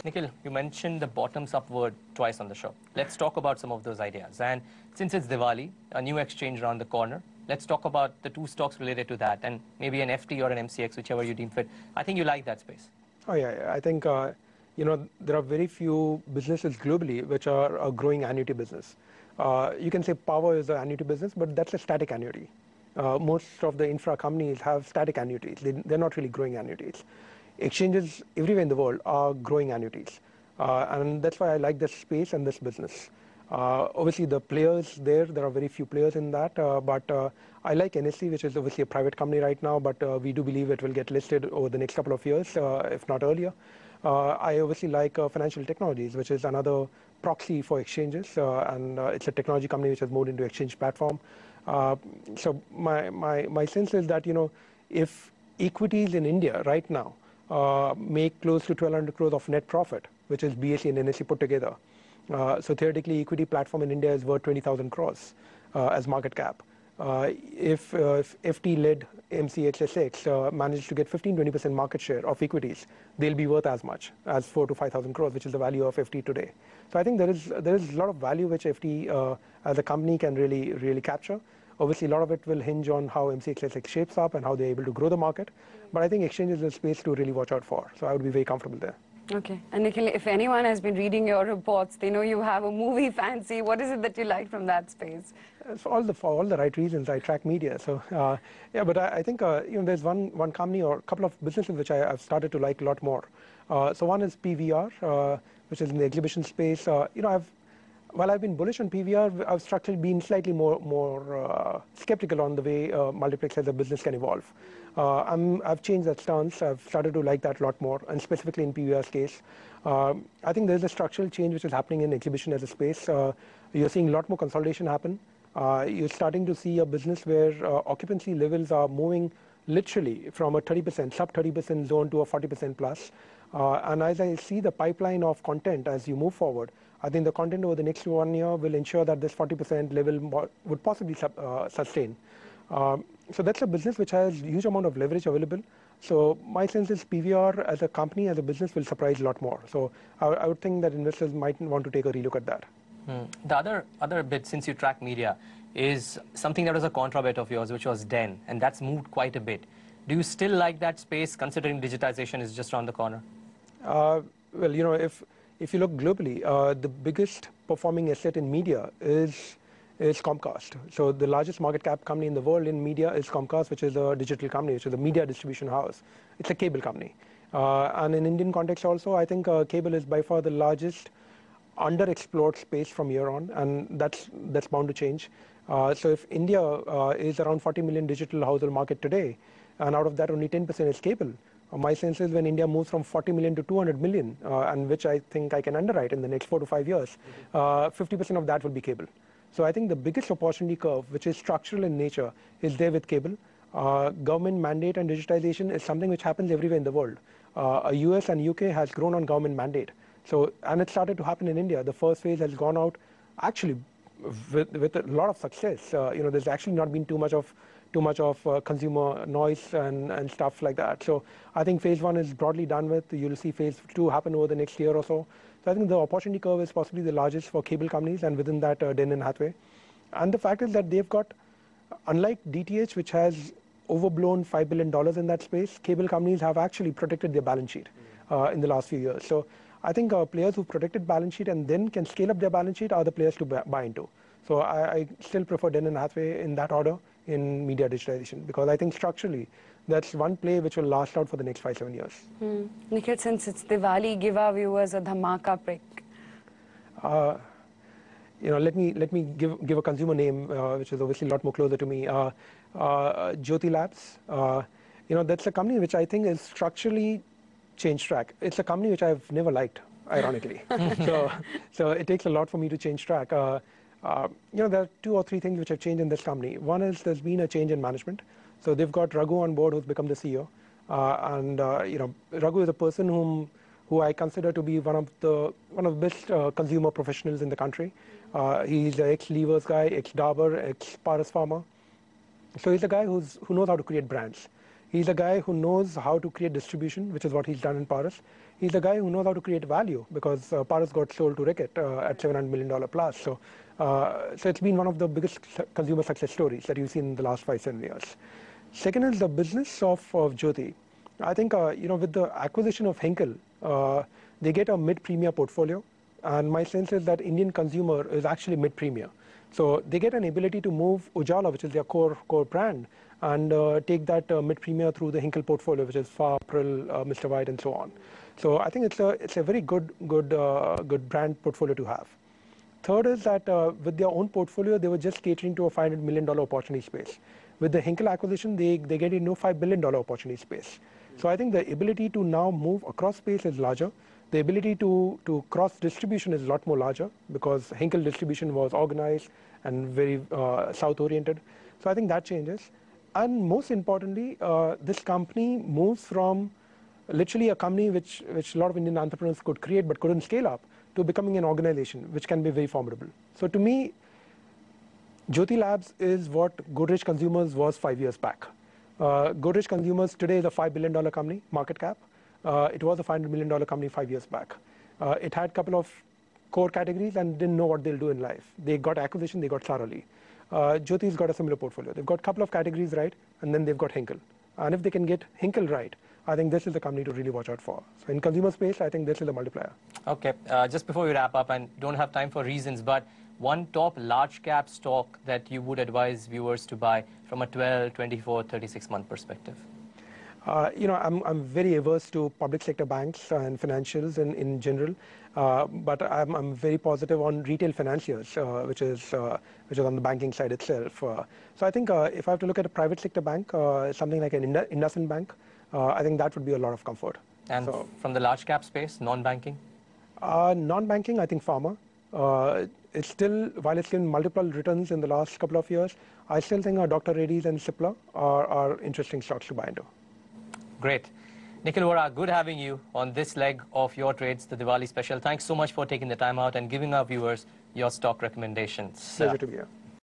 Nikhil, you mentioned the bottoms-up word twice on the show. Let's talk about some of those ideas. And since it's Diwali, a new exchange around the corner, let's talk about the two stocks related to that, and maybe an FT or an MCX, whichever you deem fit. I think you like that space. Oh, yeah. I think, there are very few businesses globally which are a growing annuity business. You can say power is an annuity business, but that's a static annuity. Most of the infra companies have static annuities. They're not really growing annuities. Exchanges everywhere in the world are growing annuities. And that's why I like this space and this business. Obviously, the players there are very few players in that. But I like NSE, which is obviously a private company right now, but we do believe it will get listed over the next couple of years, if not earlier. I obviously like Financial Technologies, which is another proxy for exchanges, and it's a technology company which has moved into exchange platform. So my sense is that, if equities in India right now make close to 1,200 crores of net profit, which is BSE and NSE put together. So theoretically, equity platform in India is worth 20,000 crores as market cap. If FT-led MCXSX manages to get 15-20% market share of equities, they'll be worth as much as 4,000 to 5,000 crores, which is the value of FT today. So I think there is a lot of value which FT as a company can really capture. Obviously, a lot of it will hinge on how MCXSX shapes up and how they're able to grow the market. But I think exchange is a space to really watch out for. So I would be very comfortable there. Okay. And Nikhil, if anyone has been reading your reports, they know you have a movie fancy. What is it that you like from that space? For all the right reasons. I track media. So yeah, but I think there's one company or a couple of businesses which I've started to like a lot more. So one is PVR, which is in the exhibition space. While I've been bullish on PVR, I've structurally been slightly more skeptical on the way multiplex as a business can evolve. I've changed that stance. I've started to like that a lot more, and specifically in PVR's case. I think there's a structural change which is happening in exhibition as a space. You're seeing a lot more consolidation happen. You're starting to see a business where occupancy levels are moving literally from a 30%, sub 30% zone to a 40% plus. And as I see the pipeline of content as you move forward, I think the content over the next 1 year will ensure that this 40% level would possibly sustain. So that's a business which has huge amount of leverage available. So my sense is PVR as a company, as a business, will surprise a lot more. So I would think that investors might want to take a relook at that. The other bit, since you track media, is something that was a contra bet of yours, which was DEN, and that's moved quite a bit. Do you still like that space, considering digitization is just around the corner? Well, if you look globally, the biggest performing asset in media is Comcast. So the largest market cap company in the world in media is Comcast, which is a digital company, which is a media distribution house. It's a cable company. And in Indian context also, I think cable is by far the largest underexplored space from here on, and that's bound to change. So if India is around 40 million digital household market today, and out of that only 10% is cable, my sense is when India moves from 40 million to 200 million, and which I think I can underwrite in the next 4 to 5 years, 50% of that will be cable. So I think the biggest opportunity curve, which is structural in nature, is there with cable. Government mandate and digitization is something which happens everywhere in the world. US and UK has grown on government mandate. So, and it started to happen in India. The first phase has gone out actually with a lot of success. There's actually not been too much of consumer noise and stuff like that. So I think phase 1 is broadly done with. You'll see phase 2 happen over the next year or so. So I think the opportunity curve is possibly the largest for cable companies, and within that, DEN and Hathway. And the fact is that they've got, unlike DTH, which has overblown $5 billion in that space, cable companies have actually protected their balance sheet in the last few years. So I think players who protected balance sheet and then can scale up their balance sheet are the players to buy into. So I still prefer DEN and Hathway in that order in media digitization, because I think structurally that's one play which will last out for the next 5-7 years. Nikhil, since it's Diwali, give our viewers a dhamaka pick. Let me give a consumer name which is obviously a lot more closer to me. Jyoti Labs. That's a company which I think is structurally changed track. It's a company which I've never liked, ironically. so it takes a lot for me to change track. There are 2 or 3 things which have changed in this company. One is there's been a change in management. So they've got Raghu on board, who's become the CEO. Raghu is a person who I consider to be one of the best consumer professionals in the country. He's an ex-Levers guy, ex-Dabur, ex-Paras Pharma. So he's a guy who knows how to create brands. He's a guy who knows how to create distribution, which is what he's done in Paras. he's a guy who knows how to create value because Paras got sold to Reckitt at $700 million plus. So it's been one of the biggest consumer success stories that you've seen in the last 5-7 years. Second is the business of Jyoti. I think with the acquisition of Henkel, they get a mid-premier portfolio, and my sense is that Indian consumer is actually mid-premier. So they get an ability to move Ujala, which is their core brand, and take that mid-premier through the Henkel portfolio, which is Fa, Pril, Mr. White, and so on. So I think it's a very good brand portfolio to have. Third is that with their own portfolio, they were just catering to a $500 million opportunity space. With the Henkel acquisition, they get into a $5 billion opportunity space. So I think the ability to now move across space is larger. The ability to cross distribution is a lot more larger because Henkel distribution was organized and very south-oriented. So I think that changes. And most importantly, this company moves from literally a company which a lot of Indian entrepreneurs could create but couldn't scale up to becoming an organization which can be very formidable. So to me, Jyoti Labs is what Godrej Consumers was 5 years back. Godrej Consumers today is a $5 billion company, market cap. It was a $500 million company 5 years back. It had a couple of core categories and didn't know what they'll do in life. They got acquisition, they got Sarali. Jyoti's got a similar portfolio. They've got a couple of categories right, and then they've got Henkel. And if they can get Henkel right, I think this is the company to really watch out for. So in consumer space, I think this is a multiplier. Okay, just before we wrap up, and don't have time for reasons, but one top large cap stock that you would advise viewers to buy from a 12, 24, 36-month perspective? I'm very averse to public sector banks and financials in general, but I'm very positive on retail financiers, which is on the banking side itself. So I think if I have to look at a private sector bank, something like an IndusInd Bank, I think that would be a lot of comfort. And from the large cap space, non-banking? Non-banking, I think pharma. It's still, while it's in multiple returns in the last couple of years, I still think Dr. Reddy's and Cipla are interesting stocks to buy into. Great. Nikhil Vora, good having you on this leg of your trades, the Diwali special. Thanks so much for taking the time out and giving our viewers your stock recommendations. Pleasure to be here.